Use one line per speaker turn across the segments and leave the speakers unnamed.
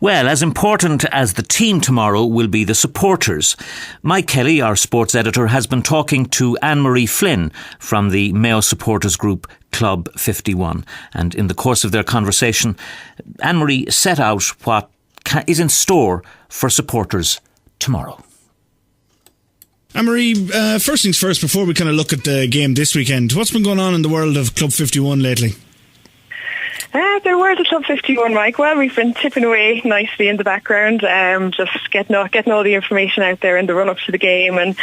Well, as important as the team tomorrow will be the supporters. Mike Kelly, our sports editor, has been talking to Anne-Marie Flynn from the Mayo supporters group Club 51. And in the course of their conversation, Anne-Marie set out what is in store for supporters tomorrow.
Anne-Marie, first things first, before we kind of look at the game this weekend, what's been going on in the world of Club 51 lately?
The world of Club 51, Mike. Well, we've been tipping away nicely in the background, just getting all the information out there in the run-up to the game and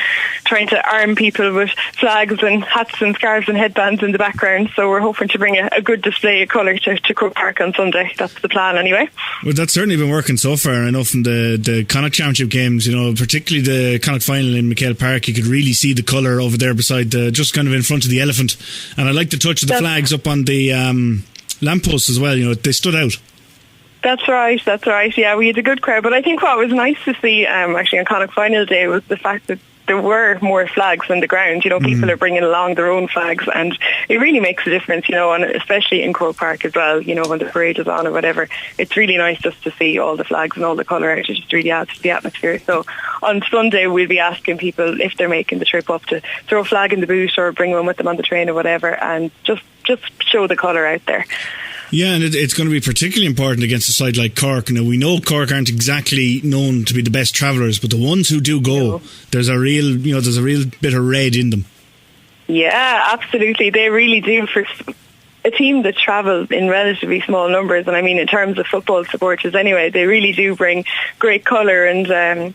trying to arm people with flags and hats and scarves and headbands in the background. So we're hoping to bring a good display of colour to Croke Park on Sunday. That's the plan anyway.
Well, that's certainly been working so far. I know from the Connacht Championship games, particularly the Connacht final in McHale Park, you could really see the colour over there beside just kind of in front of the elephant. And I like the touch of the flags up on the lampposts as well. They stood out.
That's right. Yeah, we had a good crowd, but I think what was nice to see actually on Connacht final day was the fact that there were more flags on the ground. People are bringing along their own flags, and it really makes a difference, and especially in Croke Park as well, when the parade is on or whatever. It's really nice just to see all the flags and all the colour out. It just really adds to the atmosphere. So on Sunday we'll be asking people if they're making the trip up to throw a flag in the boot or bring one with them on the train or whatever, and just show the colour out there.
Yeah, and it's going to be particularly important against a side like Cork. Now, we know Cork aren't exactly known to be the best travellers, but the ones who do go, there's a real bit of red in them.
Yeah, absolutely. They really do. For a team that travels in relatively small numbers, and I mean in terms of football supporters anyway, they really do bring great colour and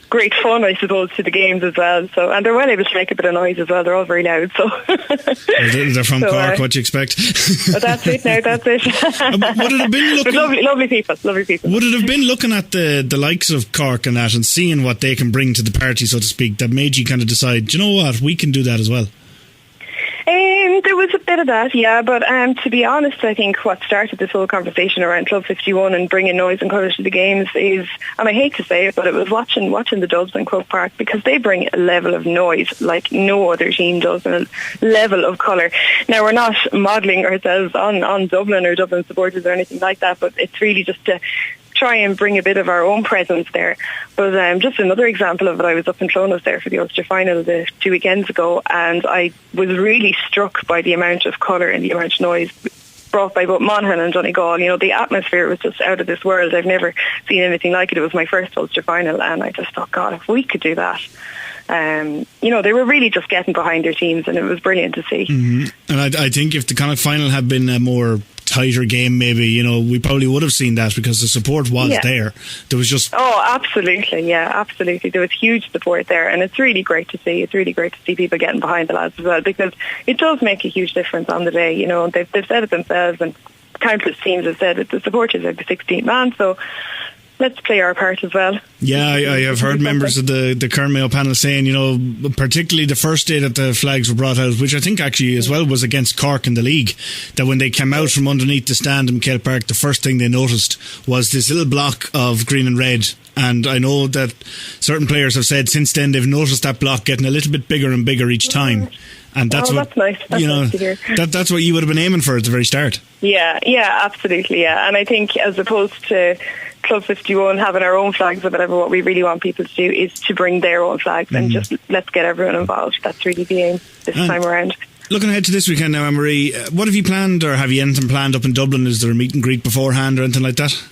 great fun, I suppose, to the games as well. So, and they're well able to make a bit of noise as well. They're all very loud. So
they're from Cork. What do you expect?
That's it. Now that's it.
Would it have been looking?
Lovely people.
Would it have been looking at the likes of Cork and that, and seeing what they can bring to the party, so to speak, that made you kind of decide, do you know what, we can do that as well?
There was a bit of that, yeah, but to be honest, I think what started this whole conversation around Club 51 and bringing noise and colour to the games is, and I hate to say it, but it was watching the Dubs in Croke Park, because they bring a level of noise like no other team does, and a level of colour. Now, we're not modelling ourselves on Dublin or Dublin supporters or anything like that, but it's really just to try and bring a bit of our own presence there. But just another example of it, I was up in Clonus there for the Ulster final 2 weekends ago, and I was really struck by the amount of colour and the amount of noise brought by both Monaghan and Donegal. The atmosphere was just out of this world. I've never seen anything like it. It was my first Ulster final, and I just thought, God, if we could do that. They were really just getting behind their teams, and it was brilliant to see.
Mm-hmm. And I think if the Connacht final had been a more tighter game, maybe, we probably would have seen that, because the support was there. There was just... Oh,
absolutely, yeah, absolutely. There was huge support there, and it's really great to see. It's really great to see people getting behind the lads as well, because it does make a huge difference on the day. They've said it themselves, and countless teams have said it. The supporters are the 16th man, so let's play our part as well.
Yeah, I have heard members of the Kern Mayo panel saying, particularly the first day that the flags were brought out, which I think actually as well was against Cork in the league, that when they came out from underneath the stand in McHale Park, the first thing they noticed was this little block of green and red. And I know that certain players have said since then they've noticed that block getting a little bit bigger and bigger each time. And that's
that's nice. That's nice to hear.
That's what you would have been aiming for at the very start.
Yeah, absolutely, yeah. And I think as opposed to Club 51 having our own flags or whatever, what we really want people to do is to bring their own flags and just let's get everyone involved. That's really the aim this time around.
Looking ahead to this weekend now, Anne-Marie, what have you planned, or have you anything planned up in Dublin? Is there a meet and greet beforehand or anything like that?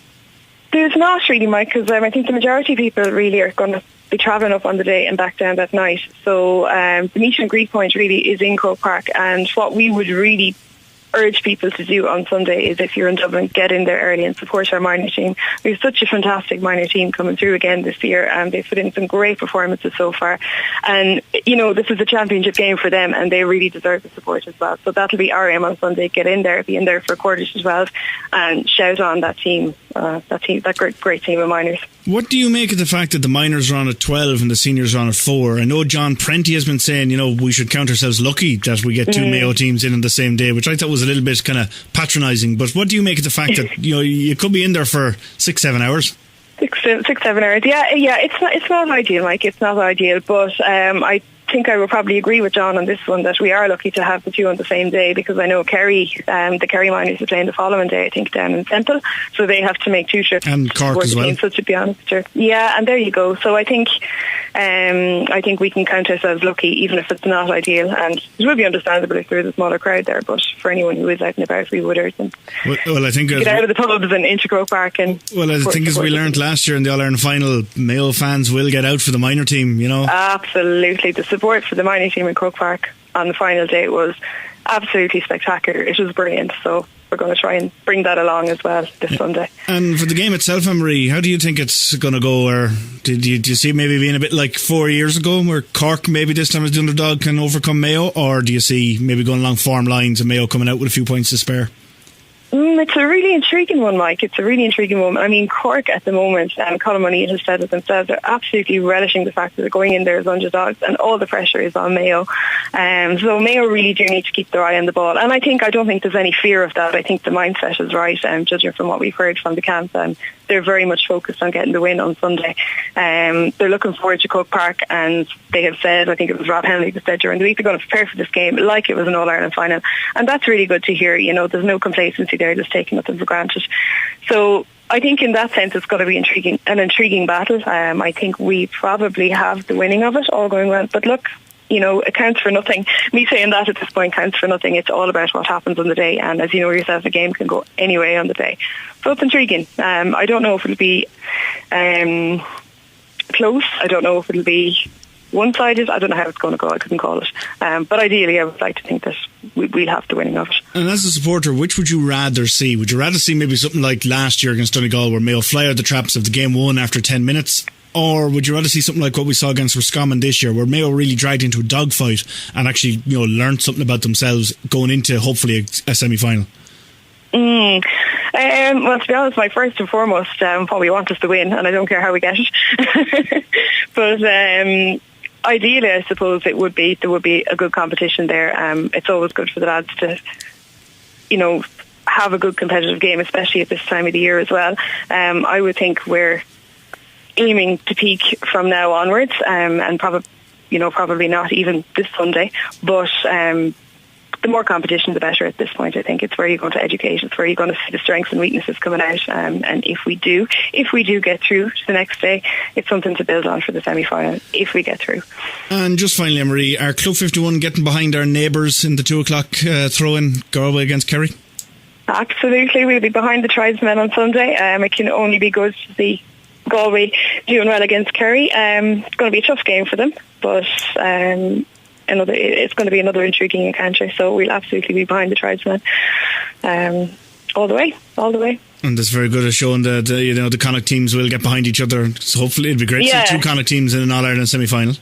There's not really, Mike, because I think the majority of people really are going to be travelling up on the day and back down that night. So the meet and greet point really is in Croke Park, and what we would really urge people to do on Sunday is, if you're in Dublin, get in there early and support our minor team. We have such a fantastic minor team coming through again this year, and they've put in some great performances so far, and this is a championship game for them, and they really deserve the support as well. So that'll be our aim on Sunday. Get in there, be in there for a quarter to 12 and shout on that team, that great team of minors.
What do you make of the fact that the minors are on at 12 and the seniors are on at 4? I know John Prenti has been saying, we should count ourselves lucky that we get two Mayo teams in on the same day, which I thought was a little bit kind of patronising. But what do you make of the fact that you could be in there for 6-7 hours? 6-7
hours. Yeah. It's not ideal, Mike. It's not ideal, but I think I would probably agree with John on this one, that we are lucky to have the two on the same day, because I know Kerry, the Kerry Miners are playing the following day, I think, down in Central, so they have to make two trips.
And Cork as well.
So to be honest, sure. Yeah, and there you go. So I think we can count ourselves lucky, even if it's not ideal, and it would be understandable if there is a smaller crowd there, but for anyone who is out and about, we would urge them
well, I think
get out of the pubs and into Croke Park. And
well, I think as we learned last year in the All-Ireland final, Mayo fans will get out for the minor team, you know.
Absolutely. The support for the minor team in Croke Park on the final day was absolutely spectacular. It was brilliant. So we're going to try and bring that along as well this Sunday.
And for the game itself, Anne-Marie, how do you think it's going to go? Or do you see it maybe being a bit like 4 years ago, where Cork maybe this time as the underdog can overcome Mayo? Or do you see maybe going along form lines and Mayo coming out with a few points to spare?
It's a really intriguing one, Mike. It's a really intriguing one. I mean, Cork at the moment, Colin O'Neill has said it themselves, they're absolutely relishing the fact that they're going in there as underdogs, and all the pressure is on Mayo. So Mayo really do need to keep their eye on the ball. And I don't think there's any fear of that. I think the mindset is right, judging from what we've heard from the camp. They're very much focused on getting the win on Sunday. They're looking forward to Croke Park, and they have said, I think it was Rob Henley that said during the week, they're going to prepare for this game like it was an All-Ireland final. And that's really good to hear. You know, there's no complacency there, just taking nothing for granted. So I think in that sense it's going to be an intriguing battle. I think we probably have the winning of it, all going well. But look, you know, it counts for nothing. Me saying that at this point counts for nothing. It's all about what happens on the day, and as you know yourself, a game can go any way on the day. So it's intriguing. I don't know if it'll be close. I don't know if it'll be one-sided. I don't know how it's going to go. I couldn't call it. But ideally, I would like to think that we'll have the winning of it. And
as a supporter, which would you rather see? Would you rather see maybe something like last year against Donegal, where Mayo fly out the traps of the game won after 10 minutes? Or would you rather see something like what we saw against Roscommon this year, where Mayo really dragged into a dogfight and actually, you know, learned something about themselves going into hopefully a semi-final?
Well, to be honest, my first and foremost, what we want is to win, and I don't care how we get it. But ideally, I suppose there would be a good competition there. It's always good for the lads to, you know, have a good competitive game, especially at this time of the year as well. I would think we're aiming to peak from now onwards, and probably not even this Sunday, but the more competition the better at this point. I think it's where you're going to educate, it's where you're going to see the strengths and weaknesses coming out, and if we do get through to the next day, it's something to build on for the semi-final if we get through.
And just finally, Anne-Marie, are Club 51 getting behind our neighbours in the 2 o'clock throw-in Galway against Kerry?
Absolutely, we'll be behind the tribesmen on Sunday. It can only be good to see Galway doing well against Kerry. It's going to be a tough game for them, but it's going to be another intriguing encounter, so we'll absolutely be behind the tribesmen all the way. And
it's very good at showing that the Connacht teams will get behind each other, so hopefully it'll be great to see 2 Connacht teams in an All-Ireland semi-final.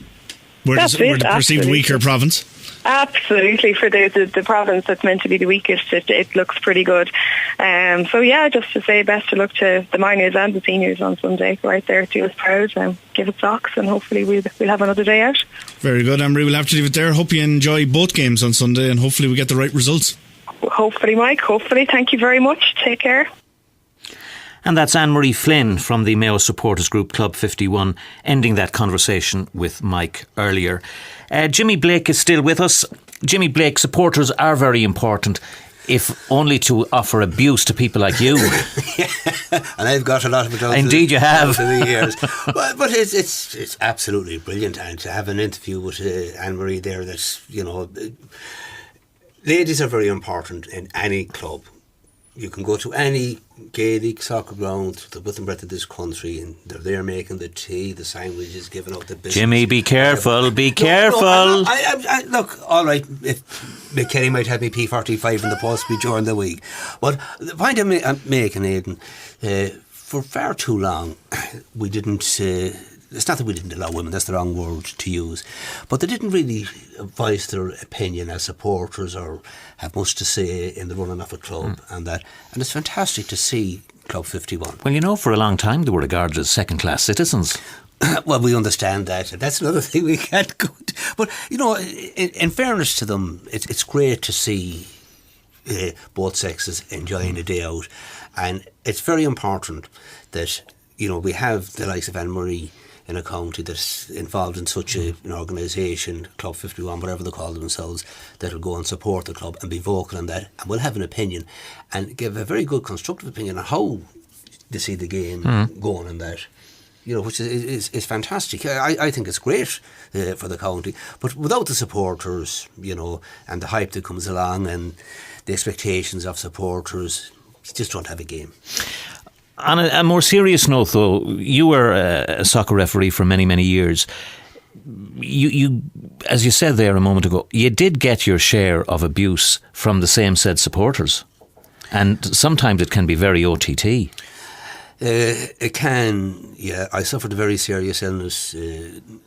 We're the perceived weaker province.
Absolutely, for the province that's meant to be the weakest, it looks pretty good. So yeah, just to say best of luck to the minors and the seniors on Sunday. Right there, do us proud, give it socks, and hopefully we'll have another day out.
Very good, Anne-Marie. We'll have to leave it there. Hope you enjoy both games on Sunday, and hopefully we get the right results.
Hopefully, Mike. Hopefully. Thank you very much. Take care.
And that's Anne-Marie Flynn from the Mayo supporters group Club 51, ending that conversation with Mike earlier. Jimmy Blake is still with us. Jimmy Blake, supporters are very important, if only to offer abuse to people like you.
Yeah, and I've got a lot of it.
Indeed, you have.
Over the years. But it's absolutely brilliant, and to have an interview with Anne-Marie there. That's, ladies are very important in any club. You can go to any Gaelic soccer ground, the width and breadth of this country, and they're there making the tea, the sandwiches, giving out the business.
Jimmy, be careful, be careful.
Look, all right, if Kelly might have me P45 in the post during the week. But the point I'm making, Aidan, for far too long, we didn't... it's not that we didn't allow women, that's the wrong word to use, but they didn't really voice their opinion as supporters or have much to say in the running of a club and it's fantastic to see Club 51.
Well, for a long time they were regarded as second-class citizens.
Well, we understand that. That's another thing we can't go to. But, in fairness to them, it's great to see both sexes enjoying a day out, and it's very important that, we have the likes of Anne-Marie in a county that's involved in such an organisation, Club 51, whatever they call themselves, that will go and support the club and be vocal on that, and will have an opinion and give a very good constructive opinion on how they see the game going and that. Which is fantastic. I think it's great for the county, but without the supporters, and the hype that comes along and the expectations of supporters, you just don't have a game.
On a more serious note, though, you were a soccer referee for many, many years. You, as you said there a moment ago, you did get your share of abuse from the same said supporters, and sometimes it can be very OTT.
It can, yeah. I suffered a very serious illness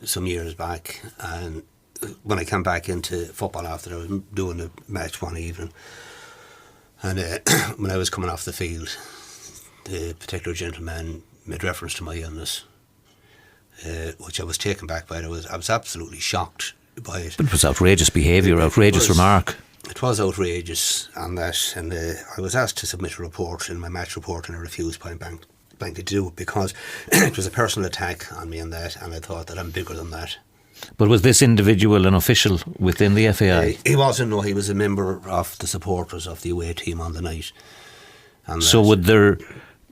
some years back, and when I came back into football after I was doing a match one evening, and when I was coming off the field, the particular gentleman made reference to my illness, which I was taken back by. I was absolutely shocked by it.
But it was outrageous behaviour, outrageous remark.
It was outrageous on that, and I was asked to submit a report in my match report, and I refused point blank to do it because it was a personal attack on me and that, and I thought that I'm bigger than that.
But was this individual an official within the FAI?
He wasn't, no. He was a member of the supporters of the away team on the night. And
so would there,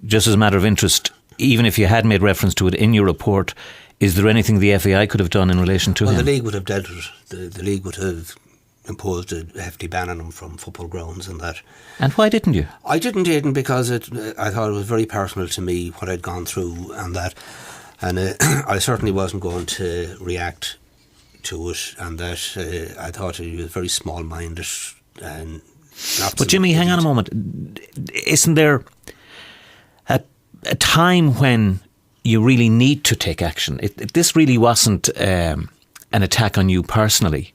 just as a matter of interest, even if you had made reference to it in your report, is there anything the FAI could have done in relation to him?
Well, the league would have dealt with it. The league would have imposed a hefty ban on him from football grounds and that. And
why didn't you?
I didn't because I thought it was very personal to me what I'd gone through and that, and I certainly wasn't going to react to it, and that I thought he was very small-minded and.
But Jimmy, hang on a moment. Isn't there a time when you really need to take action? This really wasn't an attack on you personally.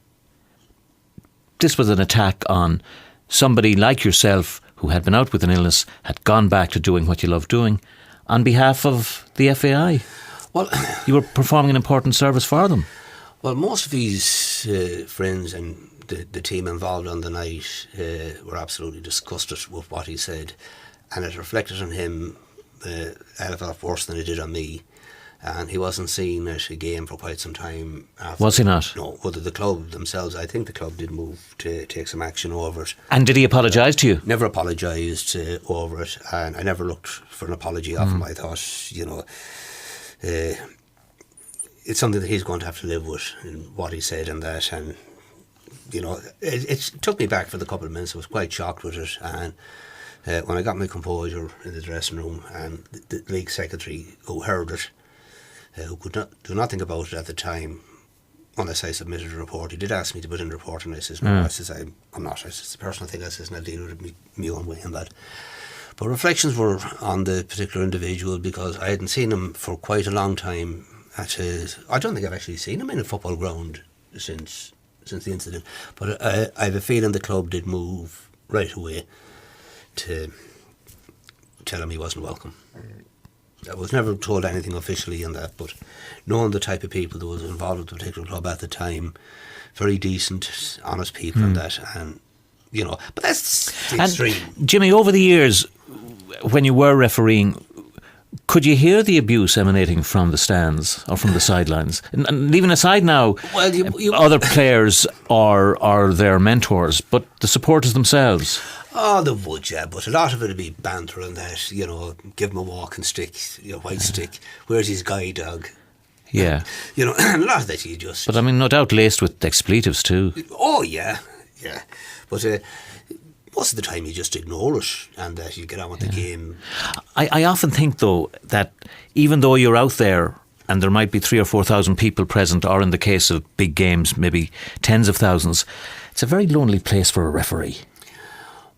This was an attack on somebody like yourself who had been out with an illness, had gone back to doing what you love doing, on behalf of the FAI. Well, you were performing an important service for them.
Well, most of his friends and the team involved on the night were absolutely disgusted with what he said, and it reflected on him a hell of a lot worse than it did on me. And he wasn't seen at a game for quite some time after.
Was he not?
No, whether the club themselves, I think the club did move to take some action over it.
And did he apologise to you?
Never apologised over it, and I never looked for an apology off him. I thought, it's something that he's going to have to live with, in what he said and that, and it took me back for the couple of minutes. I was quite shocked with it, and when I got my composure in the dressing room, and the league secretary who heard it, who could not do nothing about it at the time, unless I submitted a report. He did ask me to put in a report, and I says, no, I says, I'm not. I says, it's a personal thing. I says, and I'll deal with it my own way and that. But reflections were on the particular individual, because I hadn't seen him for quite a long time. I don't think I've actually seen him in a football ground since the incident. But I have a feeling the club did move right away to tell him he wasn't welcome. I was never told anything officially in that, but knowing the type of people that was involved with the particular club at the time, very decent, honest people and that, and but that's the extreme.
Jimmy, over the years, when you were refereeing, could you hear the abuse emanating from the stands or from the sidelines? And leaving aside now, other players or their mentors, but the supporters themselves.
Oh, they would, yeah, but a lot of it would be banter and that, give him a walking stick, white stick, where's his guide dog?
Yeah.
And a lot of that you just...
But I mean, no doubt laced with expletives too.
Oh, yeah. But most of the time you just ignore it and you get on with the game.
I often think, though, that even though you're out there and there might be 3,000 or 4,000 people present, or in the case of big games, maybe tens of thousands, it's a very lonely place for a referee.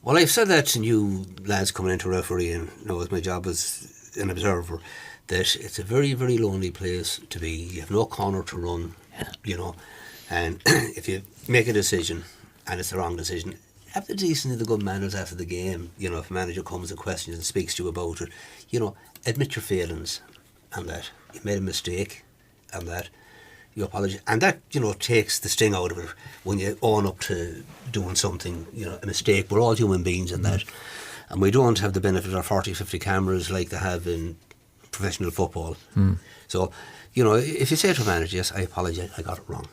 Well, I've said that to new lads coming into refereeing, as my job as an observer, that it's a very, very lonely place to be. You have no corner to run, and if you make a decision and it's the wrong decision, have the decency, the good manners after the game. If a manager comes and questions and speaks to you about it, admit your failings and that you made a mistake and that you apologise, and that takes the sting out of it when you own up to doing something, a mistake. We're all human beings in that, and we don't have the benefit of 40, 50 cameras like they have in professional football. So, if you say to a manager, yes, I apologise, I got it wrong.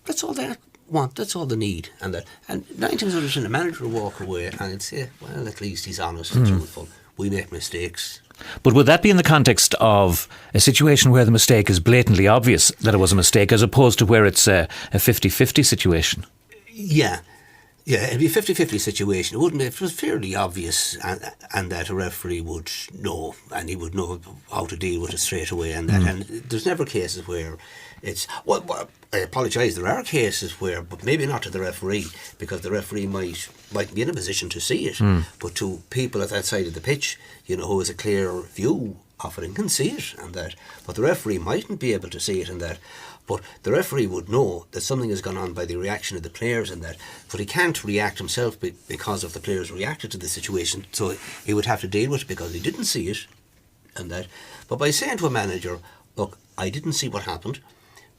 That's all they want, that's all they need. And 9 times out of 10, the manager will walk away and he'd say, well, at least he's honest and truthful. We make mistakes.
But would that be in the context of a situation where the mistake is blatantly obvious that it was a mistake, as opposed to where it's a 50-50 situation?
Yeah, it'd be a 50-50 situation. It wouldn't. If it was fairly obvious and that a referee would know, and he would know how to deal with it straight away. And there's never cases where it's... Well, I apologise, there are cases where, but maybe not to the referee, because the referee might be in a position to see it. But to people at that side of the pitch, who has a clear view of it and can see it, and that. But the referee mightn't be able to see it, and that. But the referee would know that something has gone on by the reaction of the players and that. But he can't react himself because of the players reacted to the situation. So he would have to deal with it because he didn't see it and that. But by saying to a manager, look, I didn't see what happened,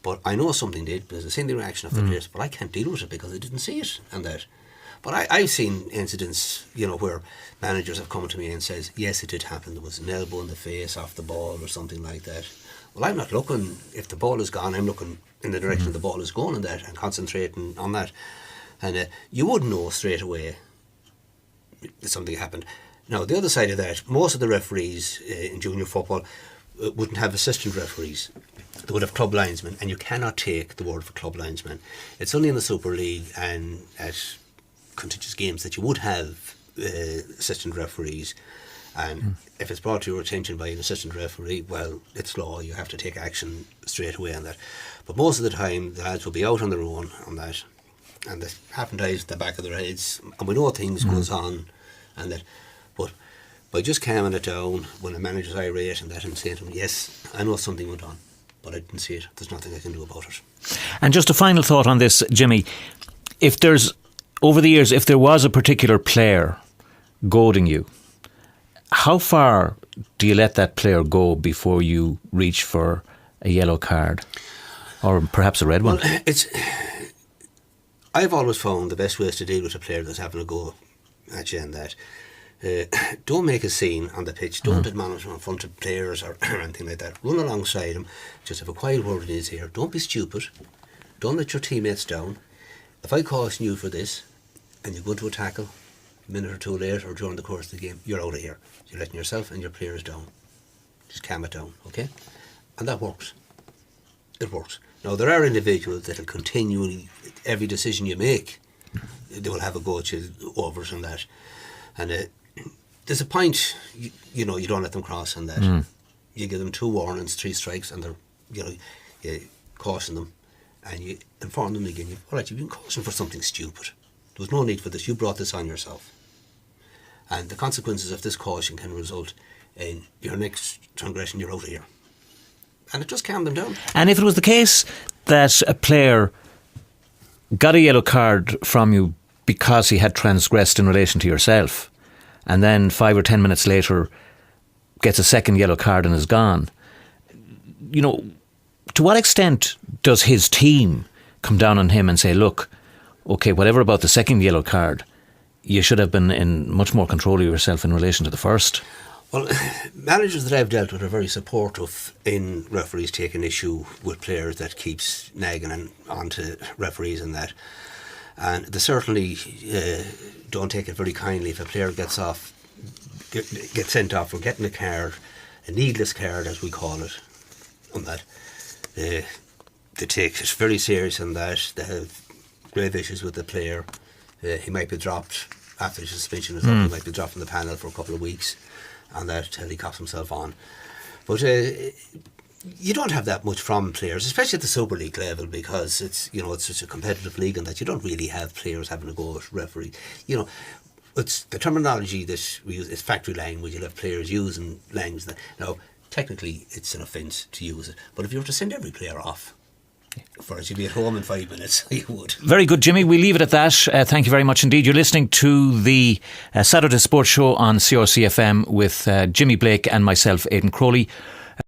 but I know something did because I've seen the reaction of the players, but I can't deal with it because I didn't see it and that. But I've seen incidents, where managers have come to me and says, yes, it did happen. There was an elbow in the face off the ball or something like that. Well, I'm not looking, if the ball is gone, I'm looking in the direction the ball is going and that, and concentrating on that. And you would know straight away that something happened. Now, the other side of that, most of the referees in junior football wouldn't have assistant referees. They would have club linesmen, and you cannot take the word for club linesmen. It's only in the Super League and at contiguous games that you would have assistant referees. And if it's brought to your attention by an assistant referee, well, it's law, you have to take action straight away on that. But most of the time, the lads will be out on their own on that, and they haven't eyes at the back of their heads, and we know things goes on, and that. But by just calming it down when a manager's irate and that, and saying to him, yes, I know something went on, but I didn't see it, there's nothing I can do about it.
And just a final thought on this, Jimmy. Over the years, if there was a particular player goading you, how far do you let that player go before you reach for a yellow card? Or perhaps a red one?
Well, I've always found the best ways to deal with a player that's having a go at you and that. Don't make a scene on the pitch. Don't admonish him in front of players or anything like that. Run alongside him. Just have a quiet word in his ear. Don't be stupid. Don't let your teammates down. If I caution you for this and you go into a tackle a minute or two later or during the course of the game, you're out of here. You're letting yourself and your players down. Just calm it down, okay? And that works. It works. Now, there are individuals that will continually, every decision you make, they will have a go at you over it and that. And there's a point, you don't let them cross on that. You give them 2 warnings, 3 strikes, and you caution them, and you inform them again. All right, you've been cautioned for something stupid. There was no need for this. You brought this on yourself. And the consequences of this caution can result in your next transgression, you're out of here. And it just calmed them down.
And if it was the case that a player got a yellow card from you because he had transgressed in relation to yourself, and then 5 or 10 minutes later gets a second yellow card and is gone, to what extent does his team come down on him and say, look, okay, whatever about the second yellow card, you should have been in much more control of yourself in relation to the first?
Well, managers that I've dealt with are very supportive in referees taking issue with players that keeps nagging on to referees and that. And they certainly don't take it very kindly if a player gets sent off for getting a card, a needless card as we call it, on that. They take it very serious on that. They have grave issues with the player. He might be dropped after the suspension or something. He might be dropped from the panel for a couple of weeks and that till he cops himself on. But you don't have that much from players, especially at the Super League level, because it's such a competitive league and that you don't really have players having a go at referee. It's the terminology that we use is factory language. You'll have players using language that now technically it's an offence to use it, but if you were to send every player off, first you'd be at home in 5 minutes. You would.
Very good, Jimmy. We leave it at that. Thank you very much indeed. You're listening to the Saturday Sports Show on CRC FM with Jimmy Blake and myself, Aidan Crowley.